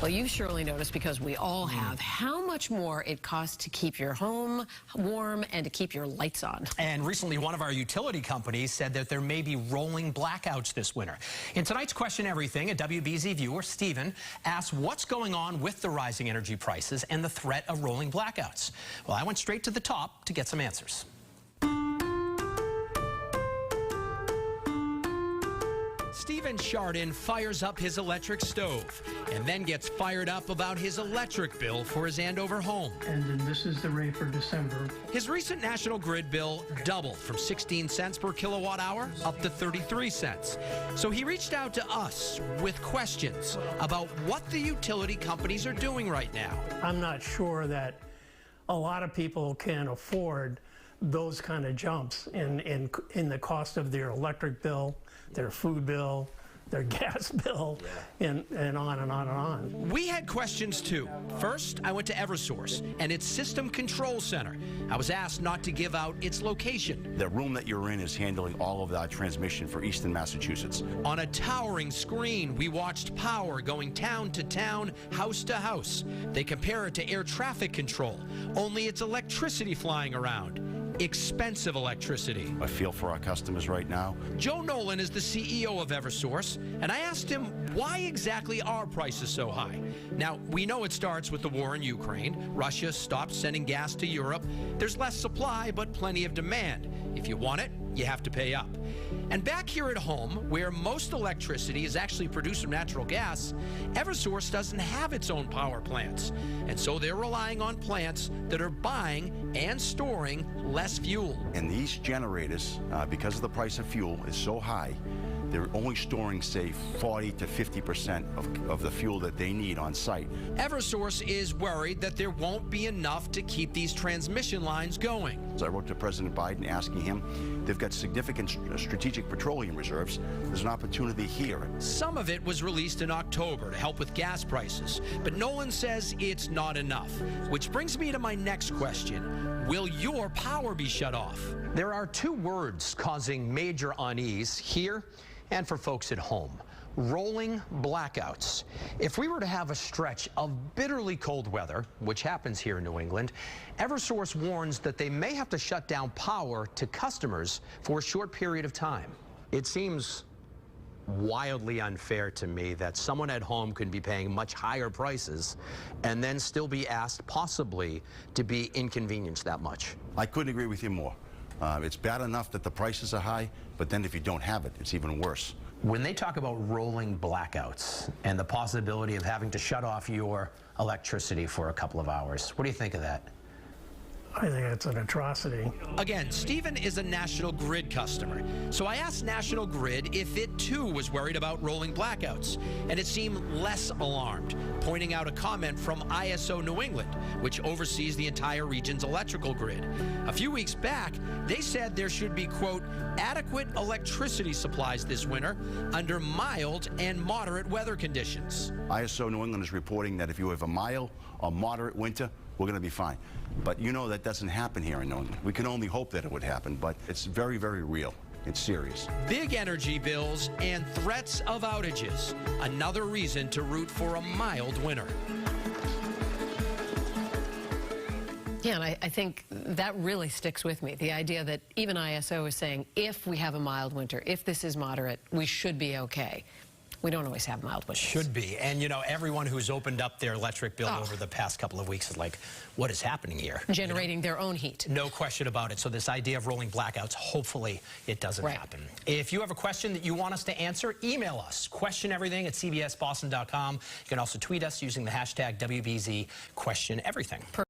Well, you've surely noticed, because we all have, how much more it costs to keep your home warm and to keep your lights on. And recently, one of our utility companies said that there may be rolling blackouts this winter. In tonight's Question Everything, a WBZ viewer, Stephen, asked what's going on with the rising energy prices and the threat of rolling blackouts. Well, I went straight to the top to get some answers. Stephen Chardin fires up his electric stove and then gets fired up about his electric bill for his Andover home. And then this is the rate for December. His recent National Grid bill doubled from 16 cents per kilowatt hour up to 33 cents. So he reached out to us with questions about what the utility companies are doing right now. I'm not sure that a lot of people can afford those kind of jumps in the cost of their electric bill, their food bill, their gas bill, and on and on and on. We had questions too. First, I went to Eversource and its System Control Center. I was asked not to give out its location. The room that you're in is handling all of that transmission for Eastern Massachusetts. On a towering screen, we watched power going town to town, house to house. They compare it to air traffic control, only it's electricity flying around. Expensive electricity. I feel for our customers right now. Joe Nolan is the CEO of Eversource, and I asked him why exactly are prices so high. Now, we know it starts with the war in Ukraine. Russia stopped sending gas to Europe. There's less supply, but plenty of demand. If you want it, you have to pay up. And back here at home, where most electricity is actually produced from natural gas, Eversource doesn't have its own power plants. And so they're relying on plants that are buying and storing less fuel. And these generators, because of the price of fuel is so high, they're only storing, say, 40 to 50% of the fuel that they need on site. Eversource is worried that there won't be enough to keep these transmission lines going. So I wrote to President Biden asking him, they've got significant strategic petroleum reserves. There's an opportunity here. Some of it was released in October to help with gas prices, but Nolan says it's not enough. Which brings me to my next question. Will your power be shut off? There are two words causing major unease here and for folks at home: rolling blackouts. If we were to have a stretch of bitterly cold weather, which happens here in New England, Eversource warns that they may have to shut down power to customers for a short period of time. It seems wildly unfair to me that someone at home could be paying much higher prices and then still be asked possibly to be inconvenienced that much. I couldn't agree with you more. It's bad enough that the prices are high, but then if you don't have it, it's even worse. When they talk about rolling blackouts and the possibility of having to shut off your electricity for a couple of hours, what do you think of that? I think it's an atrocity. Again, Stephen is a National Grid customer, so I asked National Grid if it too was worried about rolling blackouts, and it seemed less alarmed, pointing out a comment from ISO New England, which oversees the entire region's electrical grid. A few weeks back, they said there should be, quote, adequate electricity supplies this winter under mild and moderate weather conditions. ISO New England is reporting that if you have a mild or moderate winter, we're going to be fine. But you know that doesn't happen here in New England. We can only hope that it would happen, but it's very, very real. It's serious. Big energy bills and threats of outages. Another reason to root for a mild winter. Yeah, and I think that really sticks with me. The idea that even ISO is saying, if we have a mild winter, if this is moderate, we should be okay. We don't always have mild winters. Should be. And, you know, everyone who's opened up their electric bill over the past couple of weeks is like, what is happening here? Generating their own heat. No question about it. So this idea of rolling blackouts, hopefully it doesn't happen. If you have a question that you want us to answer, email us. questioneverything@cbsboston.com. You can also tweet us using the hashtag WBZ questioneverything.